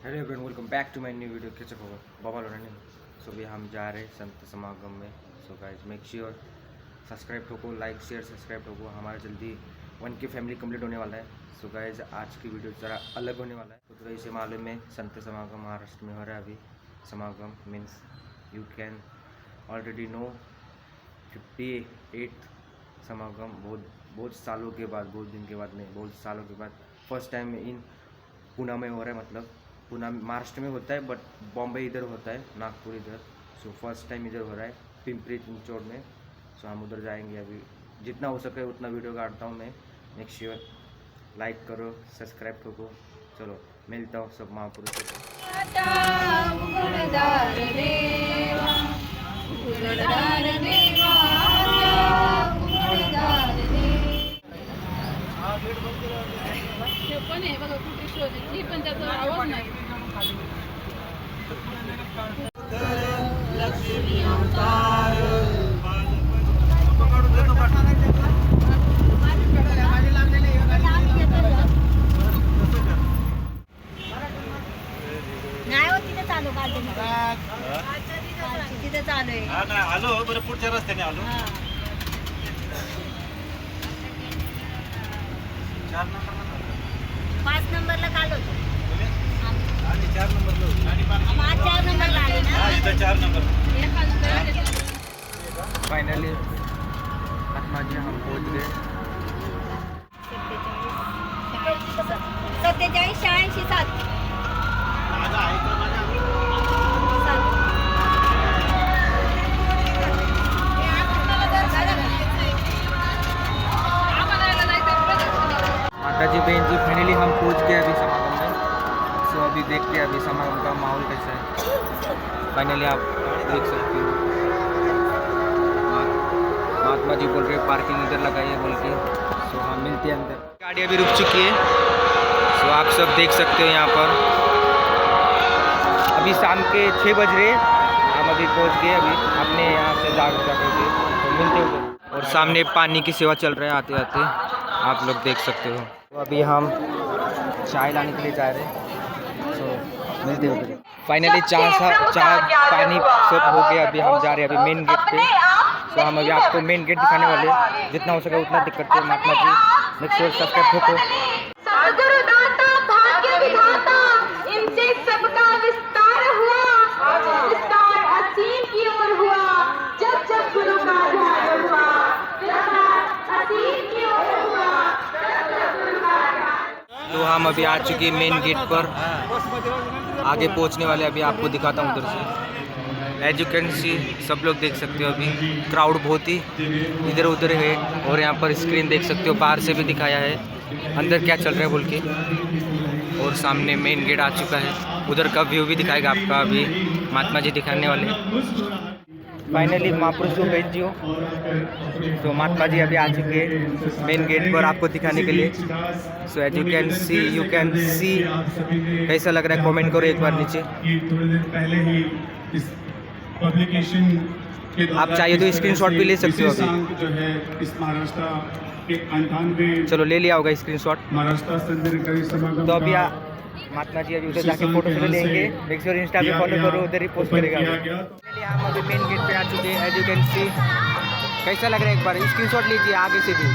Hello everyone, welcome back to my new video. कैसे हो बाबा लोरानी। सो भी हम जा रहे हैं संत समागम में। So guys make sure subscribe ठोको, लाइक शेयर सब्सक्राइब ठोको। हमारा जल्दी 1K फैमिली कंप्लीट होने वाला है। सो गाइस आज की वीडियो ज़रा अलग होने वाला है। तो थोड़ा इसे मालूम है संत समागम महाराष्ट्र में हो रहा है अभी। समागम means you can already know 58th समागम। बहुत सालों के बाद, बहुत दिन के बाद नहीं, बहुत सालों के बाद फर्स्ट टाइम इन पुणे में हो रहा है। मतलब पुणे महाराष्ट्र में होता है बट बॉम्बे इधर होता है, नागपुर इधर। सो फर्स्ट टाइम इधर हो रहा है पिंपरी चिंचवड में। सो हम उधर जाएंगे अभी। जितना हो सके उतना वीडियो काटता हूँ मैं। मेक श्योर लाइक करो, सब्सक्राइब करो। चलो मिलता हूँ सब महापुरुषों को। पण आहे बघा कुठे शोधायची पण त्याचा आवाज नाही. लक्ष्मी अवतार नाही हो, तिथे चालू तिथे चालू आहे. हा ना, आलो बरं, पुढच्या रस्त्याने आलो. 4 नंबर 5 नंबरला काल होतो. आणि 4 नंबरला आज 4 नंबरला आले ना. हा, इथं 4 नंबर. फाइनली आत्मा जी हम पहुँच गए। 47 86 7 माझा आहे का माझा? माता जी बहन जी फाइनली हम पहुंच गए अभी समागम में। सो अभी देखते हैं अभी समागम का माहौल कैसा है। फाइनली आप देख सकते हो महात्मा जी बोल रहे पार्किंग इधर लगाइए बोल के। सो हम मिलते हैं अंदर। गाड़ी अभी रुक चुकी है। सो आप सब देख सकते हो यहाँ पर अभी शाम के 6 बज रहे। हम अभी पहुँच गए अभी अपने यहाँ से जाकर के। तो मिलते हैं उधर। और सामने पानी की सेवा चल रहा है आते आते, आप लोग देख सकते हो। तो अभी हम चाय लाने के लिए जा रहे हैं। सो मिलते हैं। फाइनली चाय पानी सब हो गया। अभी हम जा रहे हैं अभी मेन गेट पे। सो हम अभी आपको मेन गेट दिखाने वाले हैं। जितना हो सके उतना दिख करते हैं। Mahatma ji next year subscribe ठोको। सद्गुरुदाता भाग्य विधाता इनसे सबका विस्तार हुआ, विस्तार असीम की ओर हुआ। जब जब गुरु का ध्यान हुआ, विस्तार असीम की ओर हुआ। जब जब गुरु का ध्यान। तो हम अभी आ चुके हैं मेन गेट पर। आगे पहुंचने वाले अभी आपको दिखाता हूं उधर से। एज यू कैन सी सब लोग देख सकते हो अभी क्राउड बहुत ही इधर उधर है। और यहाँ पर स्क्रीन देख सकते हो, बाहर से भी दिखाया है अंदर क्या चल रहा है बोल के। और सामने मेन गेट आ चुका है। उधर का व्यू भी दिखाएगा आपका अभी महात्मा जी दिखाने वाले। फाइनली महापुरुषों बहन जी हो। तो महात्मा जी अभी आ चुके हैं मेन गेट पर आपको दिखाने के लिए। So as you can see कैसा लग रहा है कमेंट करो एक बार नीचे। थोड़े दिन पहले ही इस पब्लिकेशन के आप चाहिए तो स्क्रीनशॉट भी ले सकते हो अभी। जो है इस महाराष्ट्र के 98 चलो ले लिया होगा स्क्रीनशॉट। महाराष्ट्र संतकारी समागम तो अभी का महात्मा जी अभी उधर जाके फोटो ले लेंगे। एक सौ इंस्टा पे फॉलो करो, उधर ही पोस्ट करेगा। हम अभी मेन गेट पे आ चुके हैं। एज यू कैन सी कैसा लग रहा है एक बार स्क्रीनशॉट लीजिए आगे से भी,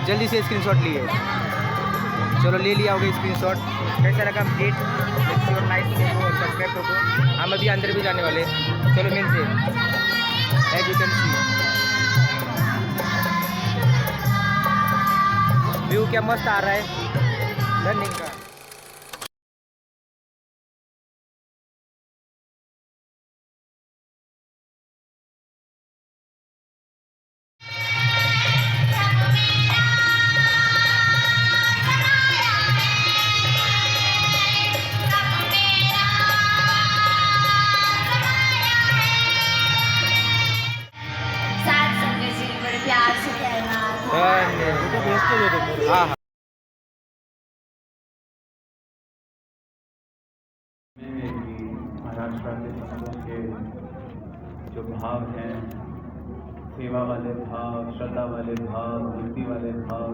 जल्दी से स्क्रीनशॉट लिए। चलो ले लिया होगा स्क्रीनशॉट। कैसा लगा गेट लाइक करो, सब्सक्राइब करो। हम अभी अंदर भी जाने वाले। चलो मिलते हैं। As you can see view क्या मस्त आ रहा है रनिंग का। हाँ हाँ महाराष्ट्र के जो भाव हैं, सेवा वाले भाव, श्रद्धा वाले भाव, भक्ति वाले भाव,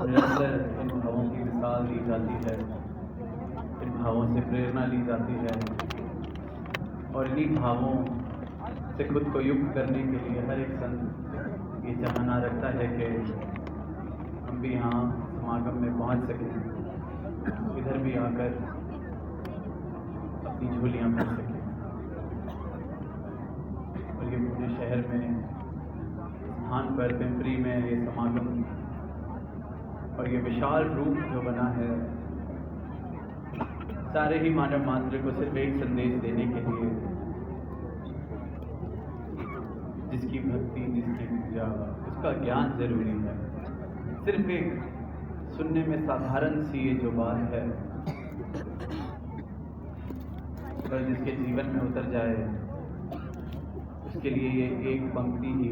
निरंतर इन भावों की मिसाल दी जाती है। भावों से प्रेरणा ली जाती है और इन्हीं भावों से खुद को युक्त करने के लिए हर एक संत ये चाहना रखता है कि हम भी यहाँ समागम में पहुँच सकें, इधर भी आकर अपनी झोलियाँ भर सकें। और ये पूरे शहर में स्थान पर पिंपरी में ये समागम और ये विशाल रूप जो बना है सारे ही मानव मात्र को सिर्फ एक संदेश देने के लिए, जिसकी भक्ति, जिसकी पूजा, उसका ज्ञान जरूरी है। सिर्फ एक सुनने में साधारण सी ये जो बात है, पर जिसके जीवन में उतर जाए उसके लिए ये एक पंक्ति ही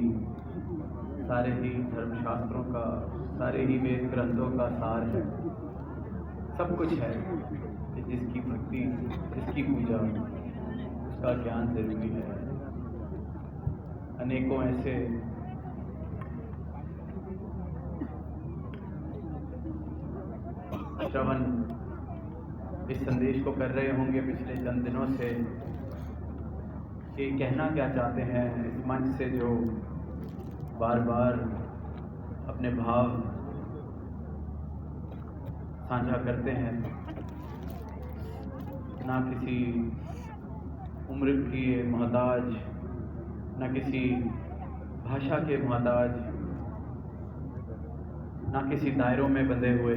सारे ही धर्मशास्त्रों का, सारे ही वेद ग्रंथों का सार है। सब कुछ है कि जिसकी भक्ति, जिसकी पूजा, उसका ज्ञान जरूरी है। अनेकों ऐसे श्रवण इस संदेश को कर रहे होंगे पिछले चंद दिनों से कि कहना क्या चाहते हैं इस मंच से जो बार बार अपने भाव साझा करते हैं। ना किसी उम्र की मोहताज, ना किसी भाषा के मोहताज, ना किसी दायरों में बंधे हुए,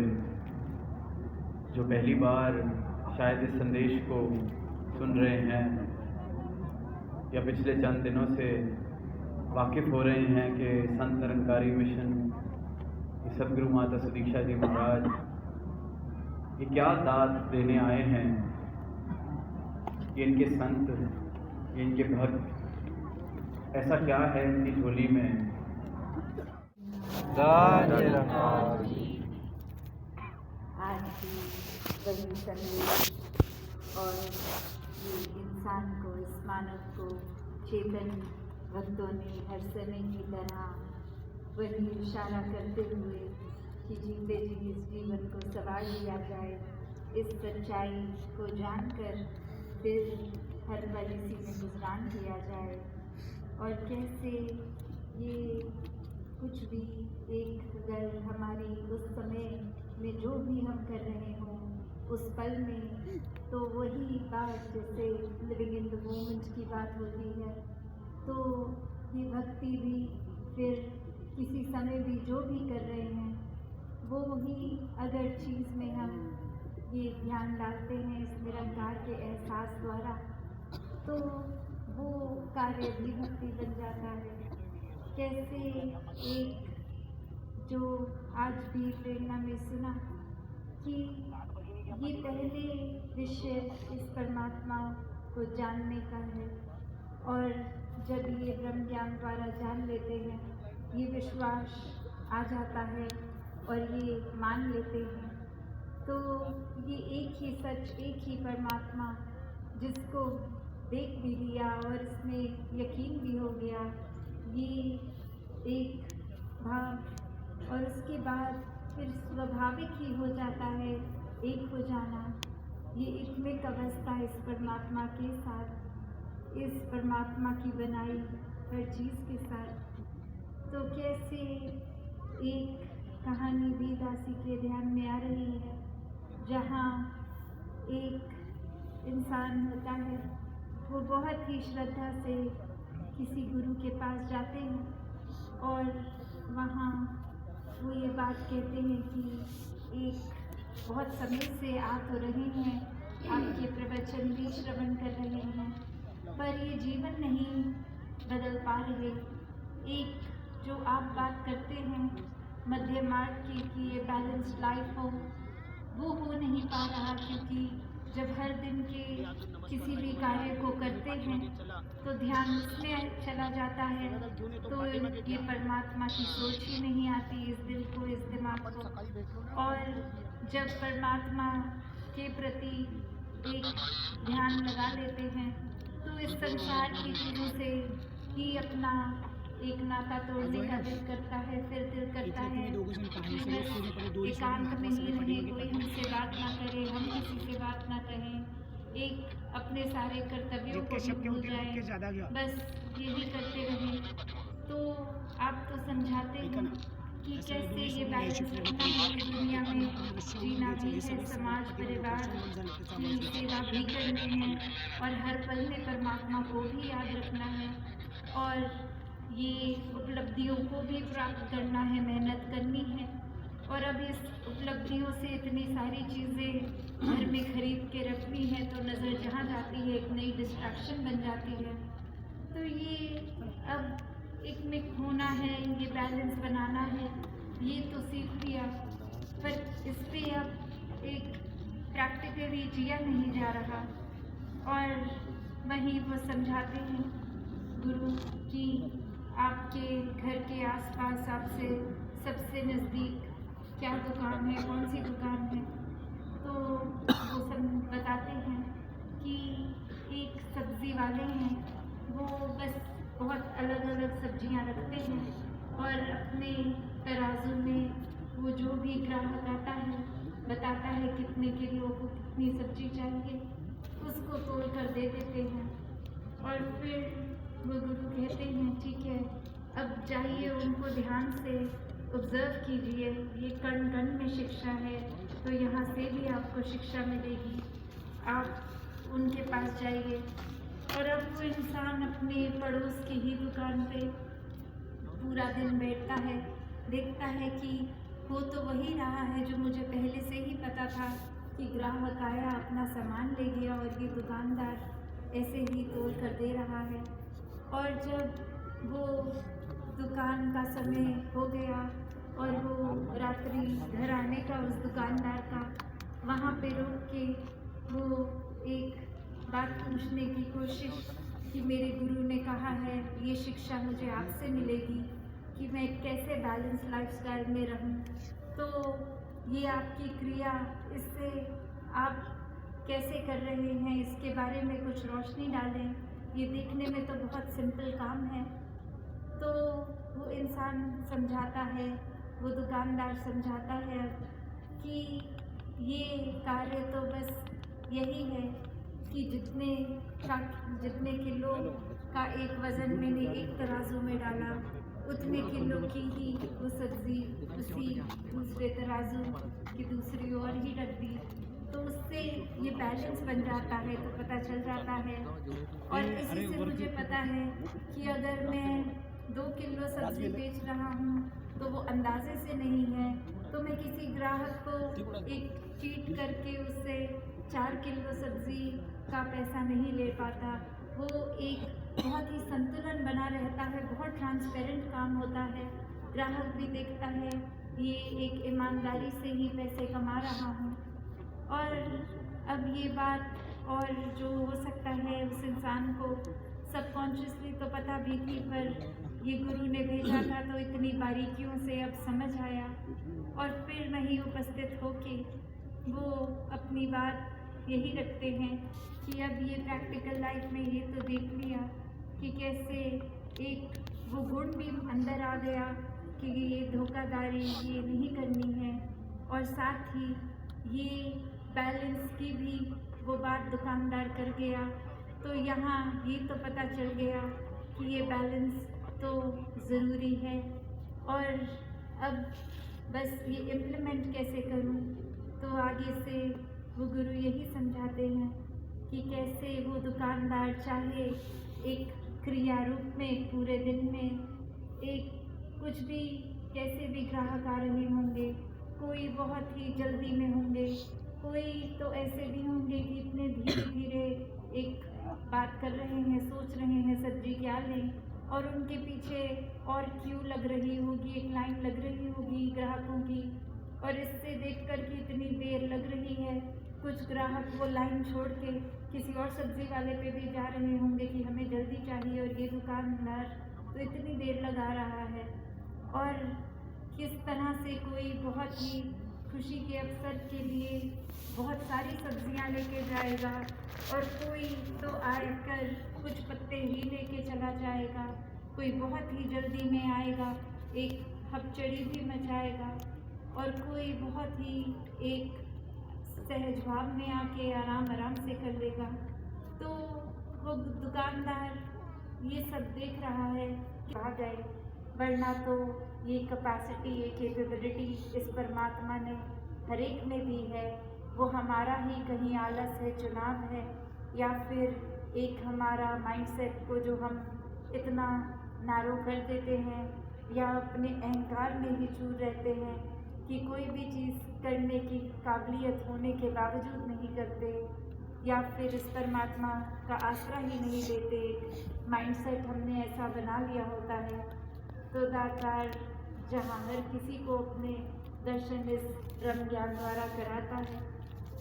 जो पहली बार शायद इस संदेश को सुन रहे हैं या पिछले चंद दिनों से वाकिफ़ हो रहे हैं कि संत निरंकारी मिशन, सदगुरु माता सुदीक्षा जी महाराज ये क्या दात देने आए हैं, ये इनके संत, ये इनके भक्त, ऐसा क्या है इनकी झोली में। जय निरंकार। आज भी वही संदेश और ये इंसान को, इस मानव को चेतन भक्तों ने हर समय की तरह वही इशारा करते हुए कि जीते जी इस जीवन को सवार लिया जाए, इस सच्चाई को जानकर फिर हर पल इसी में गुजरान किया जाए। और कैसे ये कुछ भी एक अगर हमारी उस समय में जो भी हम कर रहे हों उस पल में, तो वही बात जैसे लिविंग इन द मोमेंट की बात होती है, तो ये भक्ति भी फिर किसी समय भी जो भी कर रहे हैं वो ही अगर चीज़ में हम ये ध्यान डालते हैं इस निरंकार के एहसास द्वारा, तो वो कार्य भी भक्ति बन जाता है। कैसे एक जो आज भी प्रेरणा में सुना कि ये पहले विषय इस परमात्मा को जानने का है, और जब ये ब्रह्म ज्ञान द्वारा जान लेते हैं, ये विश्वास आ जाता है और ये मान लेते हैं, तो ये एक ही सच, एक ही परमात्मा जिसको देख भी लिया और इसमें यकीन भी हो गया, ये एक भाव, और उसके बाद फिर स्वाभाविक ही हो जाता है एक हो जाना। ये एकमिक अवस्था इस परमात्मा के साथ, इस परमात्मा की बनाई हर चीज़ के साथ। तो कैसे एक कहानी भी दासी के ध्यान में आ रही है, जहाँ एक इंसान होता है, वो बहुत ही श्रद्धा से किसी गुरु के पास जाते हैं और वहाँ वो ये बात कहते हैं कि एक बहुत समय से आ तो रहे हैं, आपके प्रवचन भी श्रवण कर रहे हैं, पर ये जीवन नहीं बदल पा रहे। एक जो आप बात करते हैं मध्य मार्ग की कि ये बैलेंस्ड लाइफ हो, वो हो नहीं पा रहा, क्योंकि जब हर दिन के किसी भी कार्य को करते हैं तो ध्यान उसमें चला जाता है, तो ये परमात्मा की सोच ही नहीं आती इस दिल को, इस दिमाग को। और जब परमात्मा के प्रति एक ध्यान लगा लेते हैं तो इस संसार की चीज़ों से ही अपना एक नाता तोड़ने का दिल करता है, फिर दिल करता है कि बस एकांत में ही रहें, कोई हमसे बात ना करे, हम किसी से बात ना कहें, एक अपने सारे कर्तव्यों को भी भूल जाए, बस यही करते रहें। तो आप तो समझाते हैं कि कैसे ये बैलेंस रखना है, कि दुनिया में जीना भी है, समाज परिवार की सेवा भी करनी है और हर पल में परमात्मा को भी याद रखना है और ये उपलब्धियों को भी प्राप्त करना है, मेहनत करनी है। और अब इस उपलब्धियों से इतनी सारी चीज़ें घर में खरीद के रखनी है तो नज़र जहाँ जाती है एक नई डिस्ट्रैक्शन बन जाती है। तो ये अब एक मिक होना है, ये बैलेंस बनाना है, ये तो सीख लिया, पर इस पे अब एक प्रैक्टिकली जिया नहीं जा रहा। और वहीं वो समझाते हैं गुरु कि आपके घर के आसपास आपसे सबसे नज़दीक क्या दुकान है, कौन सी दुकान है। तो वो सब बताते हैं कि एक सब्ज़ी वाले हैं, वो बस बहुत अलग अलग सब्जियां रखते हैं और अपने तराजू में वो जो भी ग्राहक आता है बताता है कितने किलो को कितनी सब्जी चाहिए, उसको तोल कर दे देते हैं। और फिर वो गुरु कहते हैं ठीक है, अब जाइए उनको ध्यान से ऑब्ज़र्व कीजिए, ये कण कण में शिक्षा है, तो यहाँ से भी आपको शिक्षा मिलेगी। आप उनके पास जाइए। और अब वो इंसान अपने पड़ोस की ही दुकान पे पूरा दिन बैठता है, देखता है कि हो तो वही रहा है जो मुझे पहले से ही पता था कि ग्राहक आया, अपना सामान ले गया और ये दुकानदार ऐसे ही तोल कर दे रहा है। और जब वो दुकान का समय हो गया और वो रात्रि घर आने का उस दुकानदार का, वहाँ पे रुक के वो एक बात पूछने की कोशिश कि मेरे गुरु ने कहा है ये शिक्षा मुझे आपसे मिलेगी कि मैं कैसे बैलेंस लाइफस्टाइल में रहूं, तो ये आपकी क्रिया, इससे आप कैसे कर रहे हैं इसके बारे में कुछ रोशनी डालें। ये देखने में तो बहुत सिंपल काम है। तो वो इंसान समझाता है, वो दुकानदार समझाता है कि ये कार्य तो बस यही है कि जितने किलो का एक वज़न मैंने एक तराजू में डाला, उतने किलो की ही वो सब्ज़ी उसी दूसरे तराजू की दूसरी ओर ही रख दी। तो उससे ये बैलेंस बन जाता है, तो पता चल जाता है। और इसी से मुझे पता है कि अगर मैं 2 किलो सब्ज़ी बेच रहा हूँ तो वो अंदाजे से नहीं है, तो मैं किसी ग्राहक को एक चीट करके उससे 4 किलो सब्ज़ी का पैसा नहीं ले पाता। वो एक बहुत ही संतुलन बना रहता है, बहुत ट्रांसपेरेंट काम होता है, ग्राहक भी देखता है ये एक ईमानदारी से ही पैसे कमा रहा हूँ। और अब ये बात और जो हो सकता है उस इंसान को सबकॉन्शियसली तो पता भी थी, पर ये गुरु ने भेजा था तो इतनी बारीकियों से अब समझ आया। और फिर वहीं उपस्थित होके वो अपनी बात यही रखते हैं कि अब ये प्रैक्टिकल लाइफ में ये तो देख लिया कि कैसे एक वो गुण भी अंदर आ गया कि ये धोखाधड़ी ये नहीं करनी है, और साथ ही ये बैलेंस की भी वो बात दुकानदार कर गया। तो यहाँ ये तो पता चल गया कि ये बैलेंस तो ज़रूरी है। और अब बस ये इम्प्लीमेंट कैसे करूँ, तो आगे से वो गुरु यही समझाते हैं कि कैसे वो दुकानदार चाहे एक क्रिया रूप में पूरे दिन में एक कुछ भी कैसे भी ग्राहक आ रहे होंगे, कोई बहुत ही जल्दी में होंगे, कोई तो ऐसे भी होंगे कि इतने धीरे धीरे एक बात कर रहे हैं, सोच रहे हैं सब्जी क्या लें, और उनके पीछे और क्यू लग रही होगी, एक लाइन लग रही होगी ग्राहकों की, और इससे देखकर कि इतनी देर लग रही है, कुछ ग्राहक वो लाइन छोड़ के किसी और सब्ज़ी वाले पे भी जा रहे होंगे कि हमें जल्दी चाहिए, और ये दुकानदार तो इतनी देर लगा रहा है। और किस तरह से कोई बहुत ही खुशी के अवसर के लिए बहुत सारी सब्जियां लेके जाएगा, और कोई तो आकर कुछ पत्ते ही लेके चला जाएगा। कोई बहुत ही जल्दी में आएगा, एक हपचड़ी भी मचाएगा, और कोई बहुत ही एक सहज भाव में आके आराम आराम से कर लेगा। तो वो दुकानदार ये सब देख रहा है कि आ गए, वरना तो ये कैपेसिटी, ये कैपेबिलिटी इस परमात्मा ने हर एक में दी है। वो हमारा ही कहीं आलस है, चुनाव है, या फिर एक हमारा माइंडसेट को जो हम इतना नारो कर देते हैं, या अपने अहंकार में ही चूर रहते हैं कि कोई भी चीज़ करने की काबिलियत होने के बावजूद नहीं करते, या फिर इस परमात्मा का आसरा ही नहीं लेते। माइंडसेट हमने ऐसा बना लिया होता है। तो दातार जहाँ हर किसी को अपने दर्शन इस ब्रह्म ज्ञान द्वारा कराता है,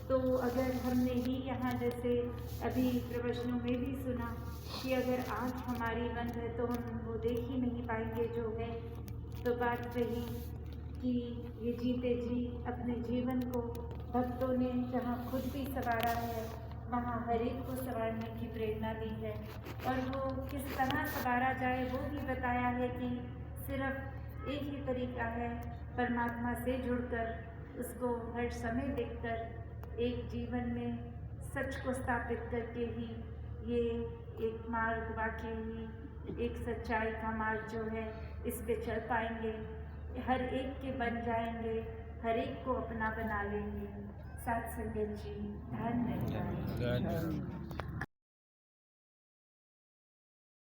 तो अगर हमने ही यहाँ जैसे अभी प्रवचनों में भी सुना कि अगर आँख हमारी बंद है तो हम वो देख ही नहीं पाएंगे जो है। तो बात रही कि ये जीते जी अपने जीवन को भक्तों ने जहाँ खुद भी संवारा है, वहाँ हर एक को संवारने की प्रेरणा दी है, और वो किस तरह संवारा जाए वो भी बताया है कि सिर्फ एक ही तरीका है, परमात्मा से जुड़कर, उसको हर समय देखकर, एक जीवन में सच को स्थापित करके ही ये एक मार्ग वाकई ही एक सच्चाई का मार्ग जो है इस पे चल पाएंगे, हर एक के बन जाएंगे, हर एक को अपना बना लेंगे। साथ संगत जी धन्यवाद।